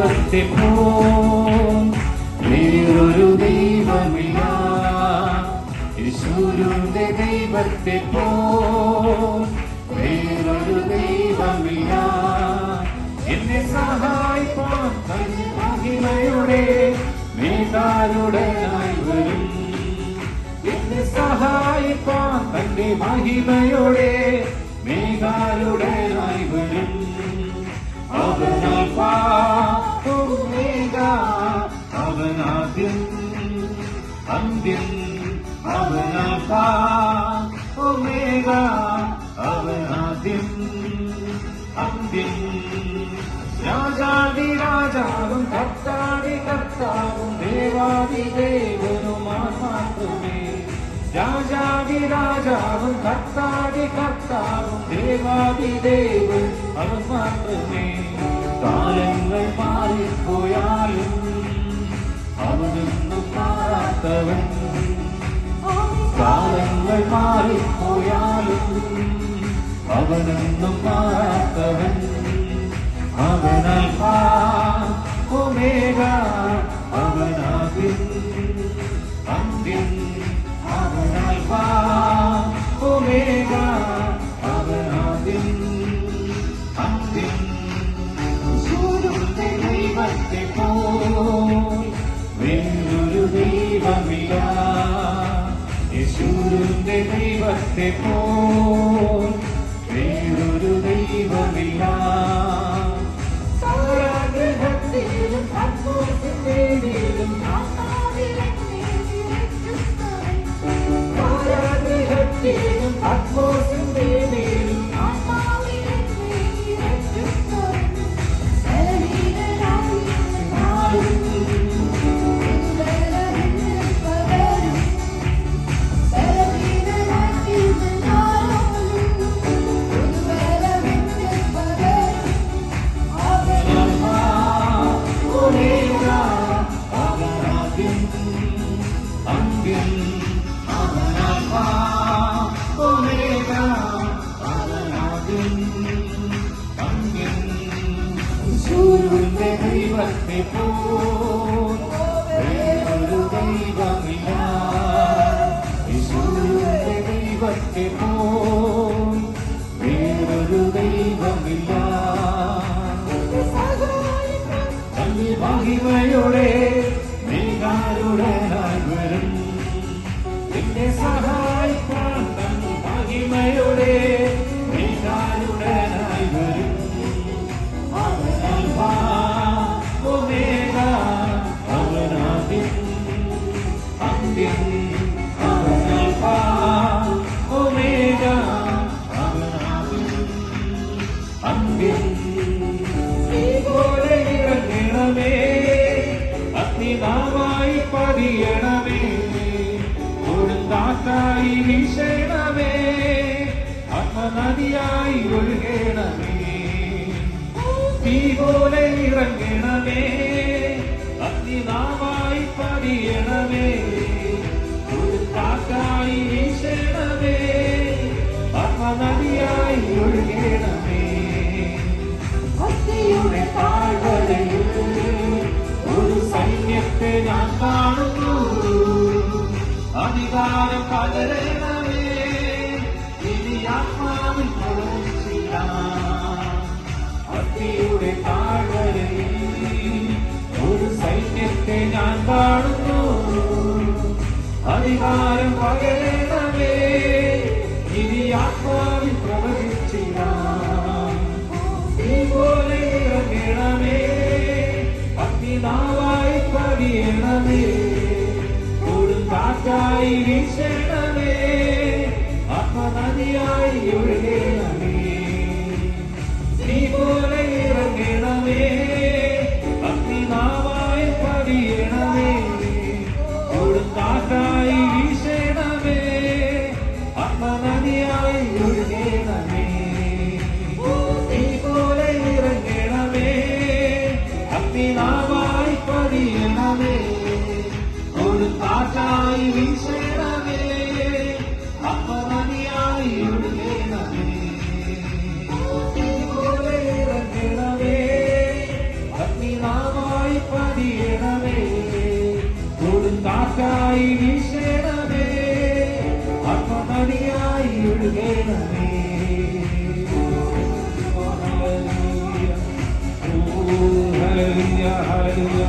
ദൈവത്തെ പോൽ വേറൊരു ദൈവമില്ല. യേശുവിന്റെ ദൈവത്തെ പോൽ വേറൊരു ദൈവമില്ല. എന്നെ സഹായിപ്പാൻ തന്റെ മഹിമയുടെ മേഘാരുടനായി വരും. എന്നെ സഹായിപ്പാൻ തന്റെ മഹിമയുടെ മേഘാരുടനായി വരും. അവനാൽഫാ ഒമേഗ, അവനാദ്യം അന്ത്യം. അവനാൽഫാ ഒമേഗ, അവനാദ്യം അന്ത്യം. രാജാവി രാജാവും കർത്താവി കർത്താവും ദേവാവി ദേവനുമാൻ മാത്രമേ. രാജാവി രാജാവും കർത്താവി കർത്താവും ദേവാവി ദേവൻ അവൻ മാത്രമേ. കാലങ്ങൾ മാറിപ്പോയാലും അവനൊന്നും മാറാത്തവൻ. കാലങ്ങൾ മാറിപ്പോയാലും അവനൊന്നും മാറാത്തവൻ. അവനാൽഫാ ഒമേഗ, അവനാദ്യം അന്ത്യം. അവനാൽഫാ ഒമേഗ, അവനാദ്യം അന്ത്യം. യേശുവിന്റെ ദൈവത്തെ പോൽ വേറൊരു ദൈവമില്ല. യേശുവിന്റെ ദൈവത്തെ പോൽ വേറൊരു ദൈവമില്ല. യേശുവിന്റെ ദൈവത്തെ പോൽ വേറൊരു ദൈവമില്ല. യേശുവിന്റെ ദൈവത്തെ പോൽ വേറൊരു ദൈവമില്ല. തന്റെ മഹിമയുടെ മേഘാരുടനായി വരും. എന്നെ സഹായിക്കാൻ തന്റെ മഹിമയുടെ മേഘാരുടനായി വരും. അവനാൽഫാ ഒമേഗ, അവനാദ്യം അന്ത്യം. അവനാൽഫാ ഒമേഗ, അവനാദ്യം അന്ത്യം. പോലെ ഇറങ്ങണമേ, അഗ്നിനാവായി പതിയണമേ. കൊടുങ്കാറ്റായി വീശണമേ, ആത്മനദിയായി ഒഴുകണമേ. തീ പോലെ ഇറങ്ങണമേ, അഗ്നിനാവായി പതിയണമേ. കൊടുങ്കാറ്റായി വീശണമേ, ആത്മനദിയായി ഒഴുകണമേ. ഭക്തിയുടെ താഴ്വരയിൽ ഒരു സൈന്യത്തെ ഞാൻ കാണുന്നു. അധികാരം പകരണമേ, ഇനി ആത്മാവിൽ പ്രവചിച്ചില്ല. ഭക്തിയുടെ താഴ്വരയിൽ ഒരു സൈന്യത്തെ ഞാൻ കാണുന്നു. അധികാരം പകരണമേ, ഇനി ആത്മാവിൽ പ്രവചിച്ചില്ല. പോലെ ഇറങ്ങണമേ, അഗ്നിനാവായി പതിയണമേ. കൊടുങ്കാറ്റായി വീശണമേ, ആത്മനദിയായി ഒഴുകണമേ. തീ പോലെ ഇറങ്ങണമേ, അഗ്നിനാവായി പതിയണമേ. കൊടുങ്കാറ്റായി വീശണമേ, ആത്മനദിയായി ഒഴുകണമേ. അഗ്നിനാവായി പതിയണമേ, കൊടുങ്കാറ്റായി വീശണമേ, ആത്മനദിയായി ഒഴുകണമേ. പോലെ ഇറങ്ങണമേ, അഗ്നിനാവായി ഒഴുകേണമേ. ഓ ഹല്ലേലൂയ, ഓ ഹല്ലേലൂയ, ഹല്ലേലൂയ,